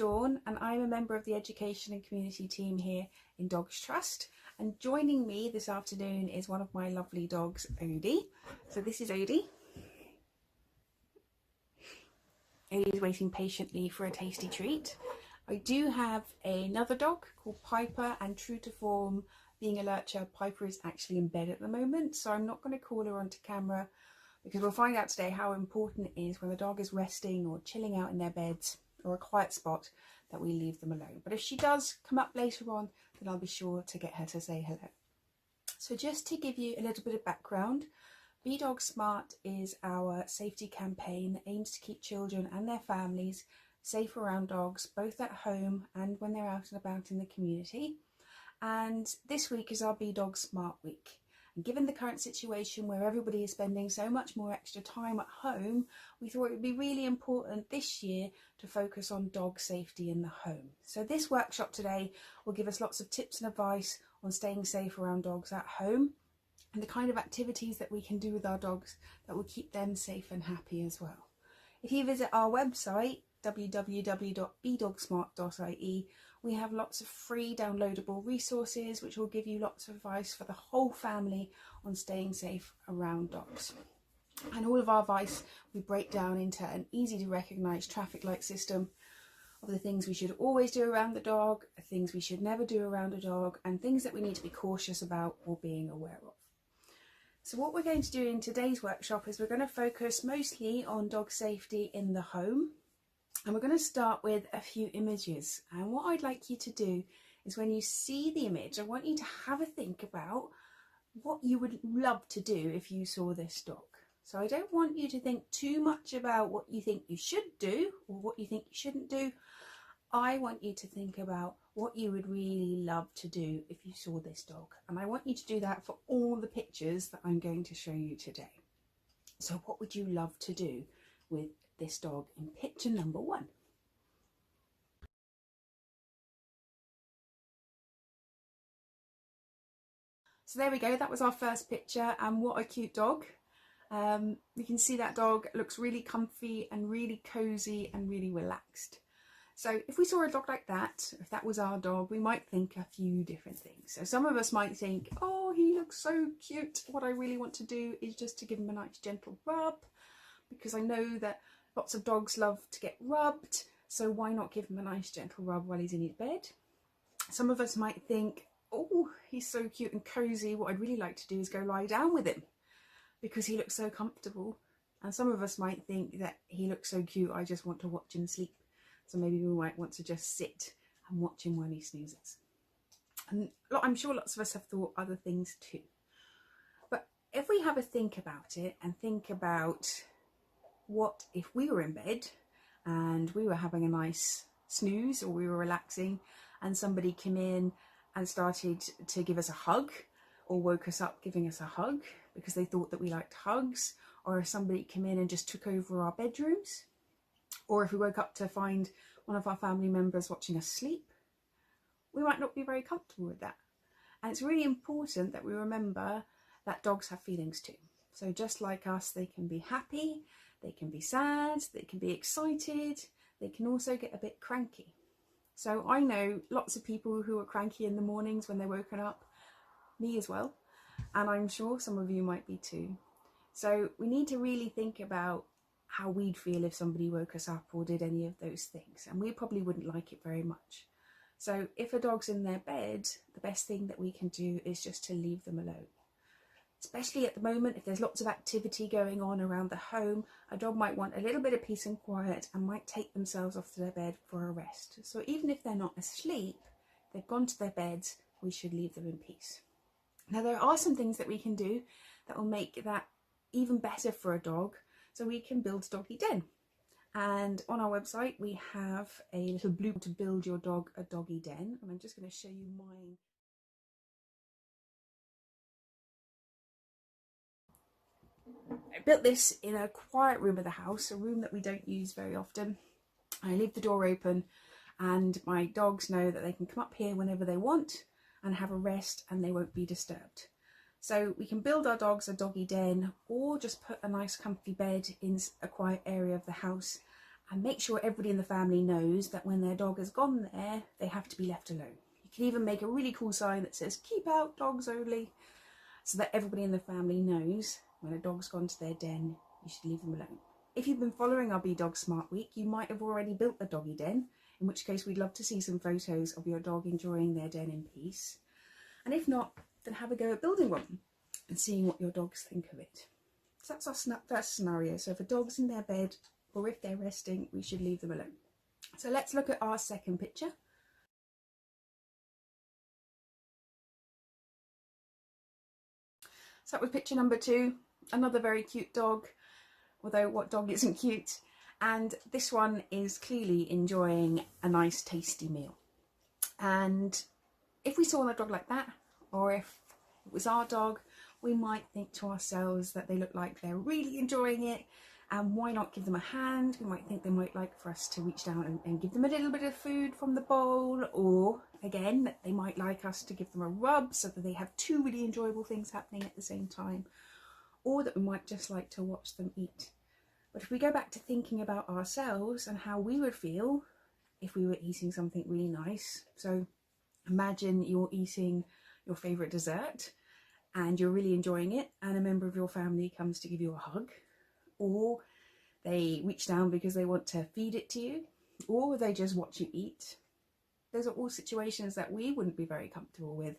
Dawn and I'm a member of the education and community team here in Dogs Trust, and joining me this afternoon is one of my lovely dogs, Odie. So this is Odie. Odie is waiting patiently for a tasty treat. I do have another dog called Piper, and true to form, being a lurcher, Piper is actually in bed at the moment, so I'm not going to call her onto camera because we'll find out today how important it is when the dog is resting or chilling out in their beds or a quiet spot that we leave them alone. But if she does come up later on, then I'll be sure to get her to say hello. So just to give you a little bit of background, Be Dog Smart is our safety campaign that aims to keep children and their families safe around dogs, both at home and when they're out and about in the community. And this week is our Be Dog Smart week. And given the current situation where everybody is spending so much more extra time at home, we thought it would be really important this year to focus on dog safety in the home. So this workshop today will give us lots of tips and advice on staying safe around dogs at home and the kind of activities that we can do with our dogs that will keep them safe and happy as well. If you visit our website, www.bedogsmart.ie, we have lots of free downloadable resources which will give you lots of advice for the whole family on staying safe around dogs. And all of our advice we break down into an easy to recognise traffic light system of the things we should always do around the dog, things we should never do around a dog, and things that we need to be cautious about or being aware of. So what we're going to do in today's workshop is we're going to focus mostly on dog safety in the home. And we're going to start with a few images, and what I'd like you to do is when you see the image, I want you to have a think about what you would love to do if you saw this dog. So I don't want you to think too much about what you think you should do or what you think you shouldn't do. I want you to think about what you would really love to do if you saw this dog, and I want you to do that for all the pictures that I'm going to show you today. So what would you love to do with this dog in picture number 1? So there we go, that was our first picture, and what a cute dog. You can see that dog looks really comfy and really cozy and really relaxed. So if we saw a dog like that, if that was our dog, we might think a few different things. So some of us might think, oh, he looks so cute. What I really want to do is just to give him a nice gentle rub, because I know that lots of dogs love to get rubbed, so why not give him a nice gentle rub while he's in his bed? Some of us might think, oh, he's so cute and cozy, what I'd really like to do is go lie down with him because he looks so comfortable. And some of us might think that he looks so cute, I just want to watch him sleep. So maybe we might want to just sit and watch him while he snoozes. And I'm sure lots of us have thought other things too. But if we have a think about it and think about what if we were in bed and we were having a nice snooze or we were relaxing and somebody came in and started to give us a hug or woke us up giving us a hug because they thought that we liked hugs, or if somebody came in and just took over our bedrooms, or if we woke up to find one of our family members watching us sleep, we might not be very comfortable with that. And it's really important that we remember that dogs have feelings too. So just like us, they can be happy, they can be sad, they can be excited, they can also get a bit cranky. So I know lots of people who are cranky in the mornings when they're woken up, me as well, and I'm sure some of you might be too. So we need to really think about how we'd feel if somebody woke us up or did any of those things, and we probably wouldn't like it very much. So if a dog's in their bed, the best thing that we can do is just to leave them alone. Especially at the moment, if there's lots of activity going on around the home, a dog might want a little bit of peace and quiet and might take themselves off to their bed for a rest. So even if they're not asleep, they've gone to their beds, we should leave them in peace. Now there are some things that we can do that will make that even better for a dog. So we can build a doggy den. And on our website, we have a little blueprint to build your dog a doggy den. And I'm just going to show you mine. I built this in a quiet room of the house, a room that we don't use very often. I leave the door open and my dogs know that they can come up here whenever they want and have a rest and they won't be disturbed. So we can build our dogs a doggy den or just put a nice comfy bed in a quiet area of the house and make sure everybody in the family knows that when their dog has gone there, they have to be left alone. You can even make a really cool sign that says keep out, dogs only, so that everybody in the family knows when a dog's gone to their den, you should leave them alone. If you've been following our Be Dog Smart Week, you might have already built a doggy den, in which case we'd love to see some photos of your dog enjoying their den in peace. And if not, then have a go at building one and seeing what your dogs think of it. So that's our first scenario. So if a dog's in their bed or if they're resting, we should leave them alone. So let's look at our second picture. So that was picture number 2, another very cute dog, although what dog isn't cute? And this one is clearly enjoying a nice tasty meal. And if we saw a dog like that, or if it was our dog, we might think to ourselves that they look like they're really enjoying it, and why not give them a hand? We might think they might like for us to reach down and give them a little bit of food from the bowl, or again, that they might like us to give them a rub so that they have 2 really enjoyable things happening at the same time, or that we might just like to watch them eat. But if we go back to thinking about ourselves and how we would feel if we were eating something really nice, so imagine you're eating your favourite dessert and you're really enjoying it, and a member of your family comes to give you a hug, or they reach down because they want to feed it to you, or they just watch you eat. Those are all situations that we wouldn't be very comfortable with,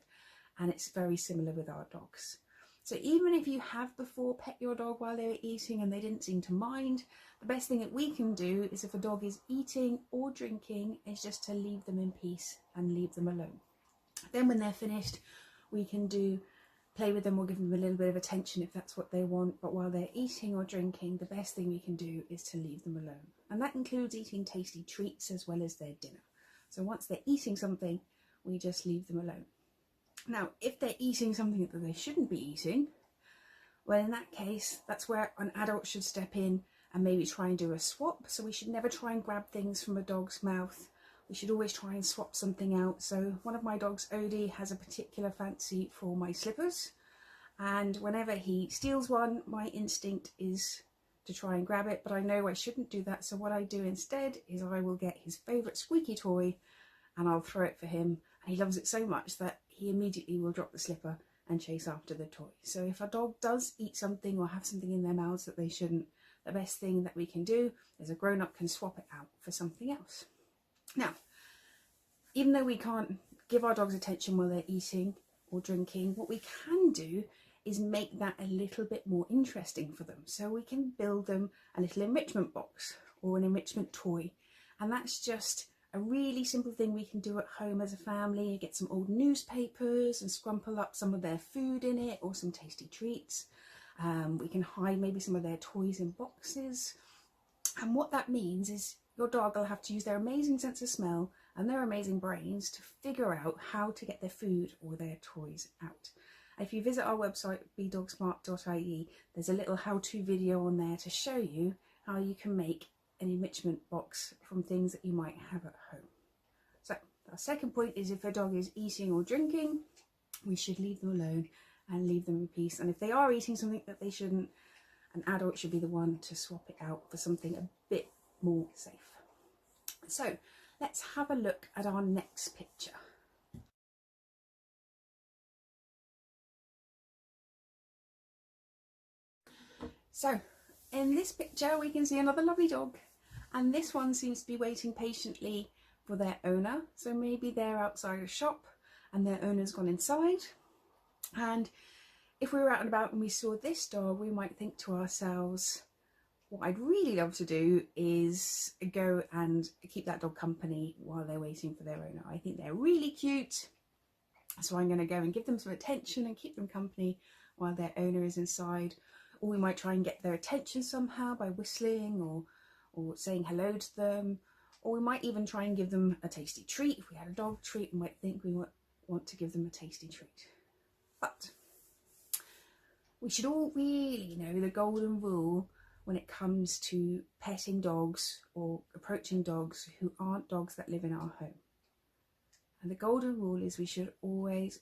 and it's very similar with our dogs. So even if you have before pet your dog while they were eating and they didn't seem to mind, the best thing that we can do is, if a dog is eating or drinking, is just to leave them in peace and leave them alone. Then when they're finished, we can play with them or give them a little bit of attention if that's what they want. But while they're eating or drinking, the best thing we can do is to leave them alone. And that includes eating tasty treats as well as their dinner. So once they're eating something, we just leave them alone. Now, if they're eating something that they shouldn't be eating, well, in that case, that's where an adult should step in and maybe try and do a swap. So we should never try and grab things from a dog's mouth. We should always try and swap something out. So one of my dogs, Odie, has a particular fancy for my slippers. And whenever he steals one, my instinct is to try and grab it, but I know I shouldn't do that. So what I do instead is I will get his favourite squeaky toy and I'll throw it for him. And he loves it so much that he immediately will drop the slipper and chase after the toy. So if a dog does eat something or have something in their mouths that they shouldn't, the best thing that we can do is a grown-up can swap it out for something else. Now, even though we can't give our dogs attention while they're eating or drinking, what we can do is make that a little bit more interesting for them. So we can build them a little enrichment box or an enrichment toy. And that's just a really simple thing we can do at home as a family. Get some old newspapers and scrumple up some of their food in it, or some tasty treats. We can hide maybe some of their toys in boxes. And what that means is your dog will have to use their amazing sense of smell and their amazing brains to figure out how to get their food or their toys out. If you visit our website, bedogsmart.ie, there's a little how-to video on there to show you how you can make an enrichment box from things that you might have at home. So our second point is, if a dog is eating or drinking, we should leave them alone and leave them in peace. And if they are eating something that they shouldn't, an adult should be the one to swap it out for something a bit more safe. So let's have a look at our next picture. So in this picture we can see another lovely dog, and this one seems to be waiting patiently for their owner. So maybe they're outside a shop and their owner's gone inside, and if we were out and about and we saw this dog, we might think to ourselves, what I'd really love to do is go and keep that dog company while they're waiting for their owner. I think they're really cute, so I'm going to go and give them some attention and keep them company while their owner is inside. Or we might try and get their attention somehow by whistling or saying hello to them. Or we might even try and give them a tasty treat. If we had a dog treat, we might think we want to give them a tasty treat. But we should all really know the golden rule when it comes to petting dogs or approaching dogs who aren't dogs that live in our home. And the golden rule is we should always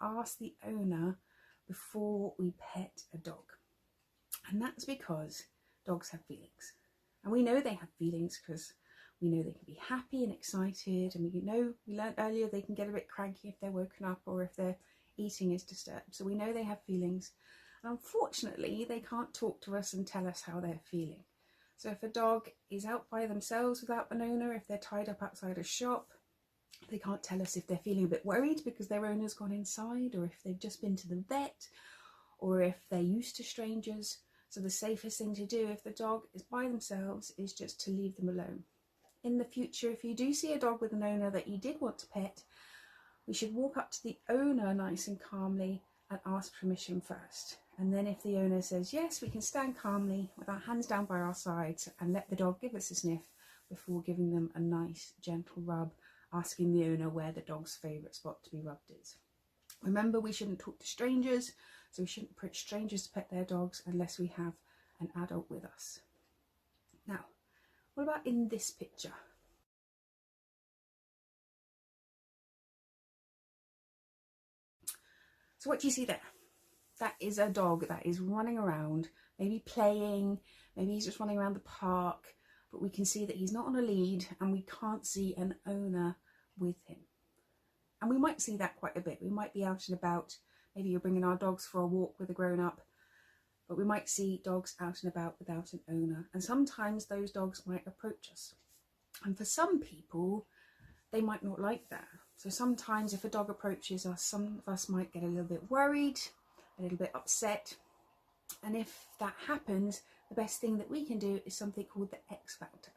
ask the owner before we pet a dog. And that's because dogs have feelings. And we know they have feelings because we know they can be happy and excited, and we learned earlier they can get a bit cranky if they're woken up or if their eating is disturbed. So we know they have feelings. And unfortunately, they can't talk to us and tell us how they're feeling. So if a dog is out by themselves without an owner, if they're tied up outside a shop, they can't tell us if they're feeling a bit worried because their owner's gone inside, or if they've just been to the vet, or if they're used to strangers. So the safest thing to do if the dog is by themselves is just to leave them alone. In the future, if you do see a dog with an owner that you did want to pet, we should walk up to the owner nice and calmly and ask permission first. And then if the owner says yes, we can stand calmly with our hands down by our sides and let the dog give us a sniff before giving them a nice gentle rub, asking the owner where the dog's favourite spot to be rubbed is. Remember, we shouldn't talk to strangers, so we shouldn't approach strangers to pet their dogs unless we have an adult with us. Now, what about in this picture? So what do you see there? That is a dog that is running around, maybe playing, maybe he's just running around the park, but we can see that he's not on a lead and we can't see an owner with him. And we might see that quite a bit. We might be out and about, maybe you're bringing our dogs for a walk with a grown-up, but we might see dogs out and about without an owner. And sometimes those dogs might approach us. And for some people, they might not like that. So sometimes if a dog approaches us, some of us might get a little bit worried, a little bit upset. And if that happens, the best thing that we can do is something called the XFactor,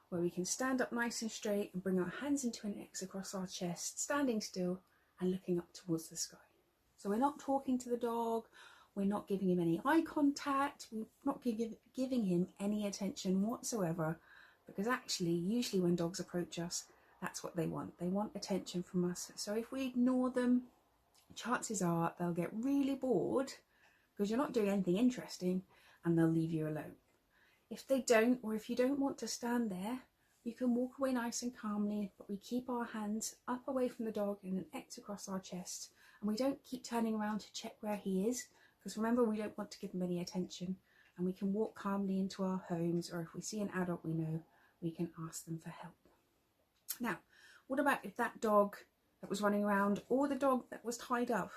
where we can stand up nice and straight and bring our hands into an X across our chest, standing still and looking up towards the sky. So we're not talking to the dog, we're not giving him any eye contact, we're not giving him any attention whatsoever, because actually, usually when dogs approach us, that's what they want. They want attention from us. So if we ignore them, chances are they'll get really bored because you're not doing anything interesting and they'll leave you alone. If they don't, or if you don't want to stand there, you can walk away nice and calmly, but we keep our hands up away from the dog in an X across our chest, and we don't keep turning around to check where he is, because remember, we don't want to give him any attention, and we can walk calmly into our homes, or if we see an adult we know, we can ask them for help. Now, what about if that dog that was running around, or the dog that was tied up,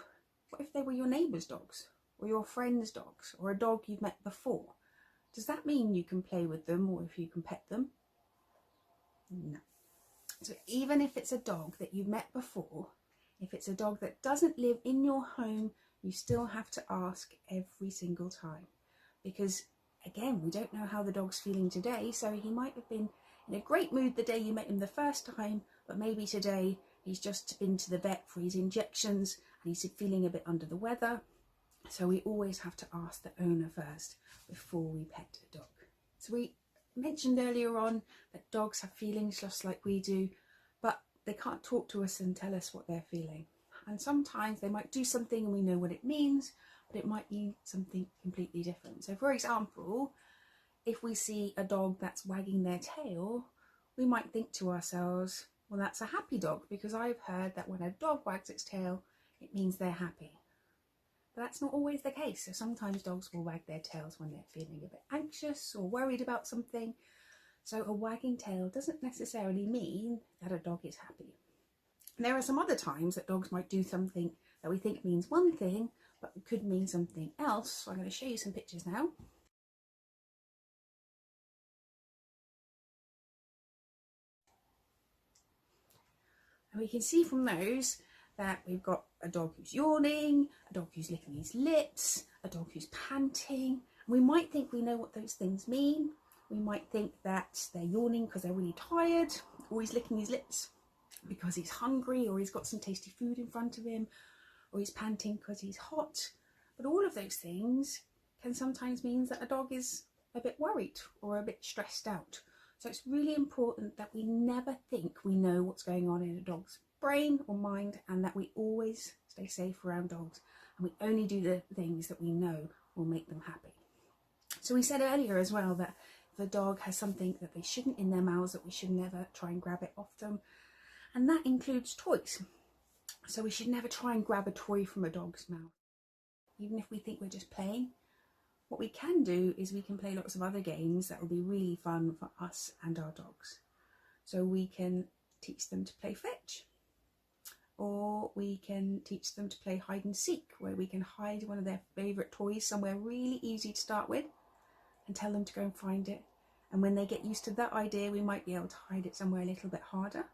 what if they were your neighbour's dogs, or your friend's dogs, or a dog you've met before? Does that mean you can play with them or if you can pet them? No. So even if it's a dog that you've met before, if it's a dog that doesn't live in your home, you still have to ask every single time. Because again, we don't know how the dog's feeling today, so he might have been in a great mood the day you met him the first time, but maybe today he's just been to the vet for his injections and he's feeling a bit under the weather. So we always have to ask the owner first before we pet a dog. So we mentioned earlier on that dogs have feelings just like we do, but they can't talk to us and tell us what they're feeling. And sometimes they might do something and we know what it means, but it might mean something completely different. So for example, if we see a dog that's wagging their tail, we might think to ourselves, well, that's a happy dog, because I've heard that when a dog wags its tail, it means they're happy. But that's not always the case. So sometimes dogs will wag their tails when they're feeling a bit anxious or worried about something. So a wagging tail doesn't necessarily mean that a dog is happy. And there are some other times that dogs might do something that we think means one thing, but could mean something else. So I'm going to show you some pictures now. And we can see from those that we've got a dog who's yawning, a dog who's licking his lips, a dog who's panting. We might think we know what those things mean. We might think that they're yawning because they're really tired, or he's licking his lips because he's hungry, or he's got some tasty food in front of him, or he's panting because he's hot. But all of those things can sometimes mean that a dog is a bit worried or a bit stressed out. So it's really important that we never think we know what's going on in a dog's brain or mind, and that we always stay safe around dogs, and we only do the things that we know will make them happy. So we said earlier as well that if a dog has something that they shouldn't in their mouths, that we should never try and grab it off them, and that includes toys. So we should never try and grab a toy from a dog's mouth, even if we think we're just playing. what we can do is we can play lots of other games that will be really fun for us and our dogs. So we can teach them to play fetch, or we can teach them to play hide and seek, where we can hide one of their favourite toys somewhere really easy to start with and tell them to go and find it. And when they get used to that idea, we might be able to hide it somewhere a little bit harder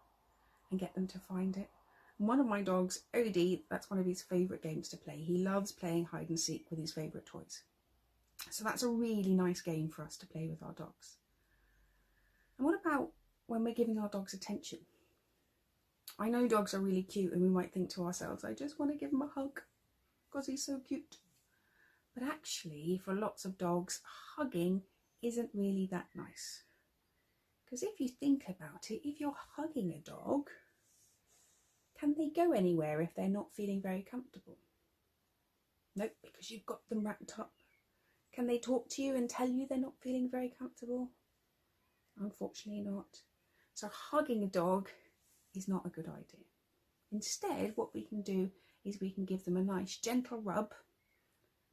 and get them to find it. And one of my dogs, Odie, that's one of his favourite games to play. He loves playing hide and seek with his favourite toys. So that's a really nice game for us to play with our dogs. And what about when we're giving our dogs attention? I know dogs are really cute and we might think to ourselves, I just want to give him a hug because he's so cute. But actually, for lots of dogs, hugging isn't really that nice. Because if you think about it, if you're hugging a dog, can they go anywhere if they're not feeling very comfortable? Nope, because you've got them wrapped up. Can they talk to you and tell you they're not feeling very comfortable? Unfortunately not. So hugging a dog is not a good idea. Instead, what we can do is we can give them a nice gentle rub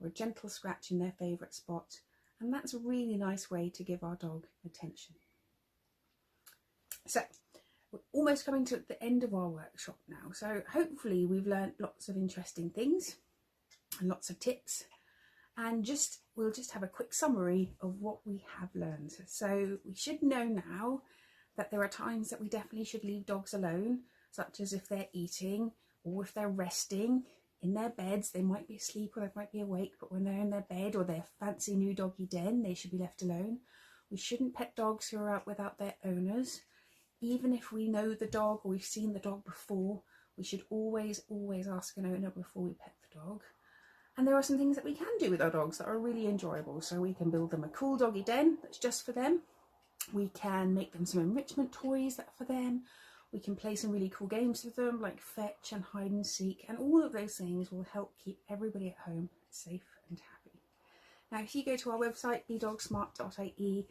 or a gentle scratch in their favourite spot, and that's a really nice way to give our dog attention. So we're almost coming to the end of our workshop now, so hopefully we've learned lots of interesting things and lots of tips, and we'll just have a quick summary of what we have learned. So we should know now that there are times that we definitely should leave dogs alone, such as if they're eating or if they're resting in their beds. They might be asleep or they might be awake, but when they're in their bed or their fancy new doggy den, they should be left alone. We shouldn't pet dogs who are out without their owners. Even if we know the dog or we've seen the dog before, we should always ask an owner before we pet the dog. And there are some things that we can do with our dogs that are really enjoyable. So we can build them a cool doggy den that's just for them. We can make them some enrichment toys that are for them. We can play some really cool games with them like fetch and hide and seek. And all of those things will help keep everybody at home safe and happy. Now, if you go to our website, bedogsmart.ie,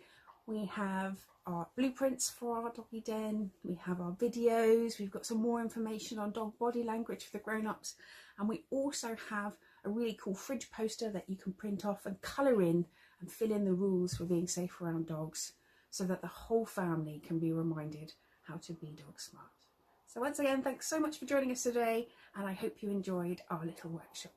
we have our blueprints for our doggy den. We have our videos. We've got some more information on dog body language for the grown-ups. And we also have a really cool fridge poster that you can print off and colour in and fill in the rules for being safe around dogs, so that the whole family can be reminded how to be dog smart. So once again, thanks so much for joining us today, and I hope you enjoyed our little workshop.